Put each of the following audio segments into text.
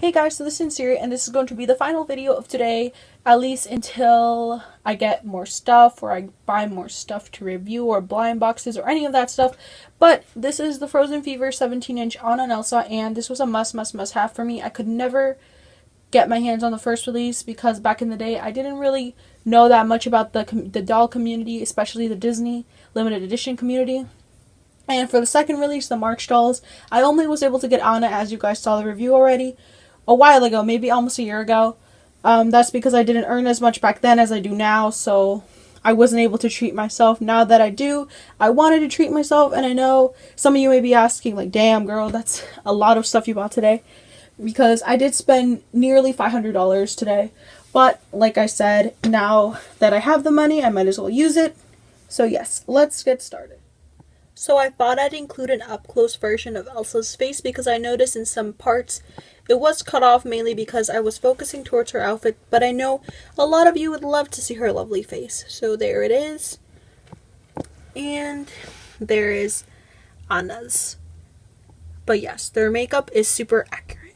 Hey guys, so this is Siri, and this is going to be the final video of today, at least until I get more stuff, or I buy more stuff to review, or blind boxes, or any of that stuff. But this is the Frozen Fever 17-inch Anna and Elsa, and this was a must have for me. I could never get my hands on the first release, because back in the day, I didn't really know that much about the doll community, especially the Disney limited edition community. And for the second release, the March dolls, I only was able to get Anna, as you guys saw the review already, a while ago, maybe almost a year ago. That's because I didn't earn as much back then as I do now, so I wasn't able to treat myself. Now that I do, I wanted to treat myself, and I know some of you may be asking, like, damn girl, that's a lot of stuff you bought today, because I did spend nearly $500 today. But like I said, now that I have the money, I might as well use it. So yes, let's get started. So I thought I'd include an up-close version of Elsa's face, because I noticed in some parts it was cut off, mainly because I was focusing towards her outfit, but I know a lot of you would love to see her lovely face. So there it is. And there is Anna's. But yes, their makeup is super accurate.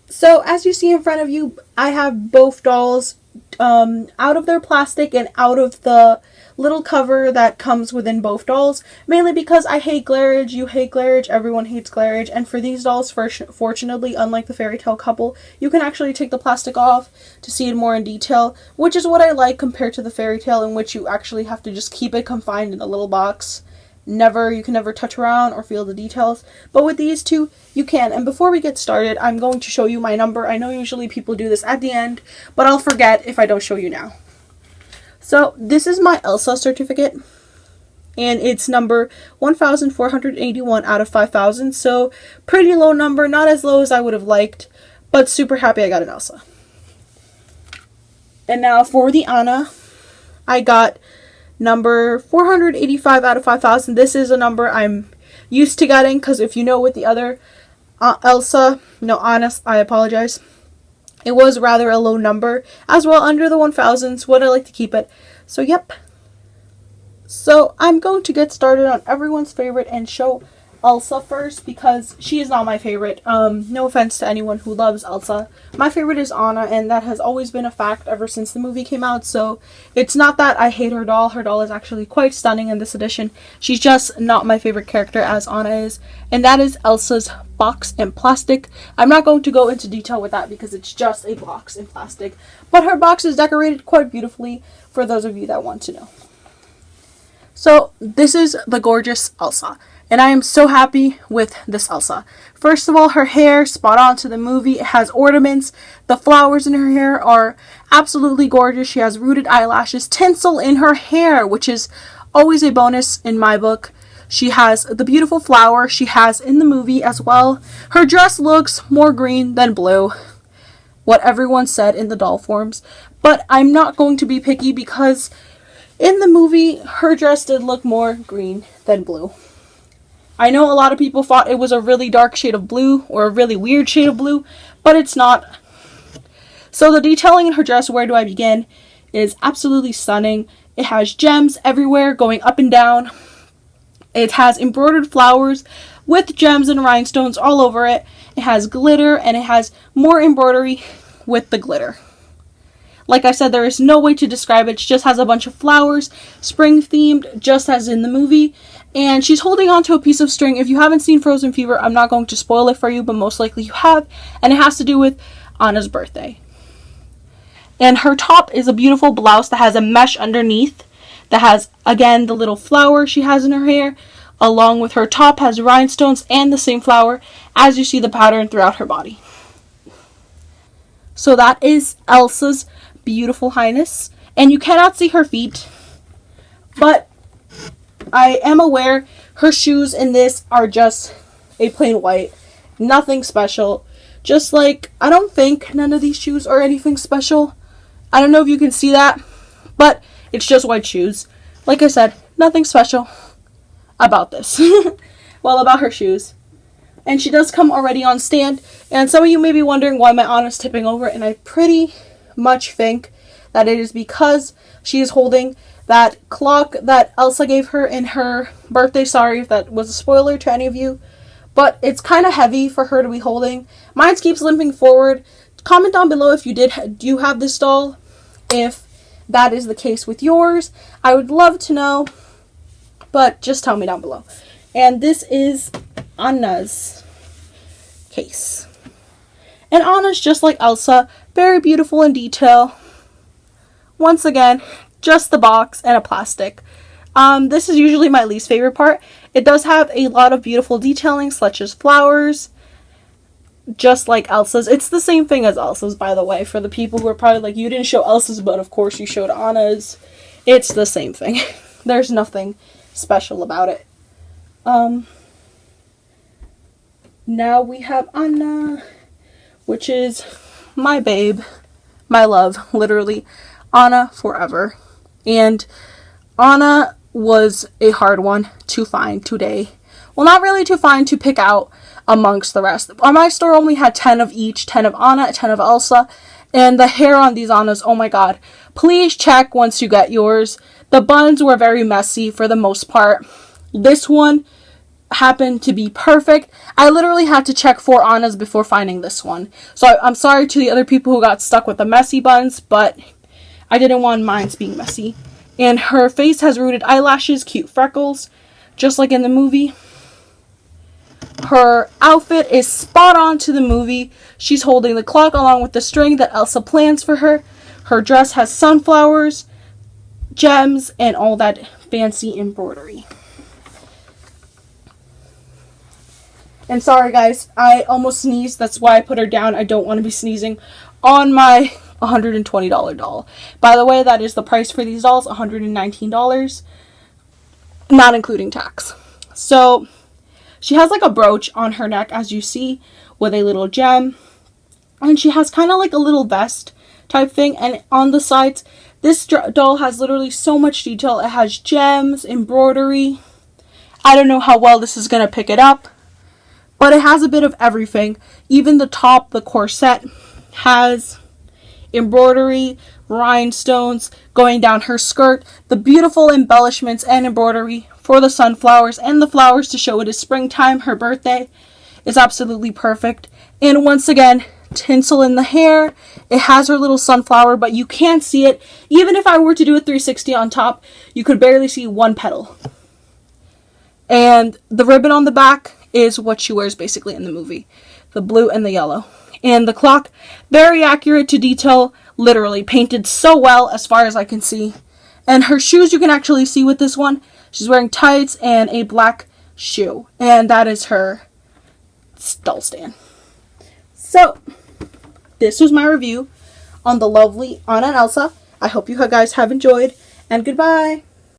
So as you see in front of you, I have both dolls out of their plastic and out of the little cover that comes within both dolls, mainly because I hate glare-age, you hate glare-age, everyone hates glare-age, and for these dolls, fortunately, unlike the fairy tale couple, you can actually take the plastic off to see it more in detail, which is what I like compared to the fairy tale, in which you actually have to just keep it confined in a little box. You can never touch around or feel the details, but with these two, you can. And before we get started, I'm going to show you my number. I know usually people do this at the end, but I'll forget if I don't show you now. So this is my Elsa certificate, and it's number 1,481 out of 5,000, so pretty low number, not as low as I would have liked, but super happy I got an Elsa. And now for the Anna, I got number 485 out of 5,000. This is a number I'm used to getting, because if you know with the other Anna, I apologize. It was rather a low number, as well under the 1,000s, what I like to keep it. So yep. So I'm going to get started on everyone's favorite and show Elsa first, because she is not my favorite. No offense to anyone who loves Elsa. My favorite is Anna, and that has always been a fact ever since the movie came out, so it's not that I hate her doll. Her doll is actually quite stunning in this edition. She's just not my favorite character as Anna is, and that is Elsa's box in plastic. I'm not going to go into detail with that because it's just a box in plastic, but her box is decorated quite beautifully for those of you that want to know. So this is the gorgeous Elsa, and I am so happy with this Elsa. First of all, her hair, spot on to the movie. It has ornaments. The flowers in her hair are absolutely gorgeous. She has rooted eyelashes, tinsel in her hair, which is always a bonus in my book. She has the beautiful flower she has in the movie as well. Her dress looks more green than blue, what everyone said in the doll forums. But I'm not going to be picky, because in the movie, her dress did look more green than blue. I know a lot of people thought it was a really dark shade of blue, or a really weird shade of blue, but it's not. So the detailing in her dress, where do I begin, is absolutely stunning. It has gems everywhere going up and down. It has embroidered flowers with gems and rhinestones all over it. It has glitter, and it has more embroidery with the glitter. Like I said, there is no way to describe it. She just has a bunch of flowers, spring themed, just as in the movie. And she's holding onto a piece of string. If you haven't seen Frozen Fever, I'm not going to spoil it for you, but most likely you have. And it has to do with Anna's birthday. And her top is a beautiful blouse that has a mesh underneath, that has, again, the little flower she has in her hair, along with her top has rhinestones and the same flower, as you see the pattern throughout her body. So that is Elsa's beautiful highness, and you cannot see her feet, but I am aware her shoes in this are just a plain white, nothing special. Just like, I don't think none of these shoes are anything special. I don't know if you can see that, but it's just white shoes. Like I said, nothing special about this. Well, about her shoes. And she does come already on stand, and some of you may be wondering why my Anna's tipping over, and I pretty much think that it is because she is holding that clock that Elsa gave her in her birthday. Sorry if that was a spoiler to any of you, but it's kind of heavy for her to be holding. Mine keeps limping forward. Comment down below if do you have this doll, if that is the case with yours. I would love to know, but just tell me down below. And this is Anna's case. And Anna's just like Elsa, very beautiful in detail. Once again, just the box and a plastic. This is usually my least favorite part. It does have a lot of beautiful detailing, such as flowers, just like Elsa's. It's the same thing as Elsa's, by the way, for the people who are probably like, you didn't show Elsa's, but of course you showed Anna's. It's the same thing. There's nothing special about it. Now we have Anna, which is my babe, my love, literally. Anna forever. And Anna was a hard one to find today. Well, not really to find, to pick out amongst the rest. My store only had 10 of each, 10 of Anna, 10 of Elsa, and the hair on these Annas, oh my god. Please check once you get yours. The buns were very messy for the most part. This one happened to be perfect. I literally had to check 4 Annas before finding this one. So I'm sorry to the other people who got stuck with the messy buns, but I didn't want mine being messy. And her face has rooted eyelashes, cute freckles, just like in the movie. Her outfit is spot on to the movie. She's holding the clock along with the string that Elsa plans for her. Her dress has sunflowers, gems, and all that fancy embroidery. And sorry guys, I almost sneezed. That's why I put her down. I don't want to be sneezing on my $120 doll. By the way, that is the price for these dolls, $119, not including tax. So she has like a brooch on her neck, as you see, with a little gem, and she has kind of like a little vest type thing. And on the sides, this doll has literally so much detail. It has gems, embroidery. I don't know how well this is gonna pick it up, but it has a bit of everything. Even the top, the corset, has embroidery, rhinestones going down her skirt, the beautiful embellishments and embroidery for the sunflowers and the flowers to show it is springtime, her birthday, is absolutely perfect. And once again, tinsel in the hair. It has her little sunflower, but you can't see it. Even if I were to do a 360 on top, you could barely see one petal. And the ribbon on the back is what she wears basically in the movie, the blue and the yellow. And the clock, very accurate to detail, literally painted so well as far as I can see. And her shoes you can actually see with this one. She's wearing tights and a black shoe. And that is her doll stand. So, this was my review on the lovely Anna and Elsa. I hope you guys have enjoyed. And goodbye!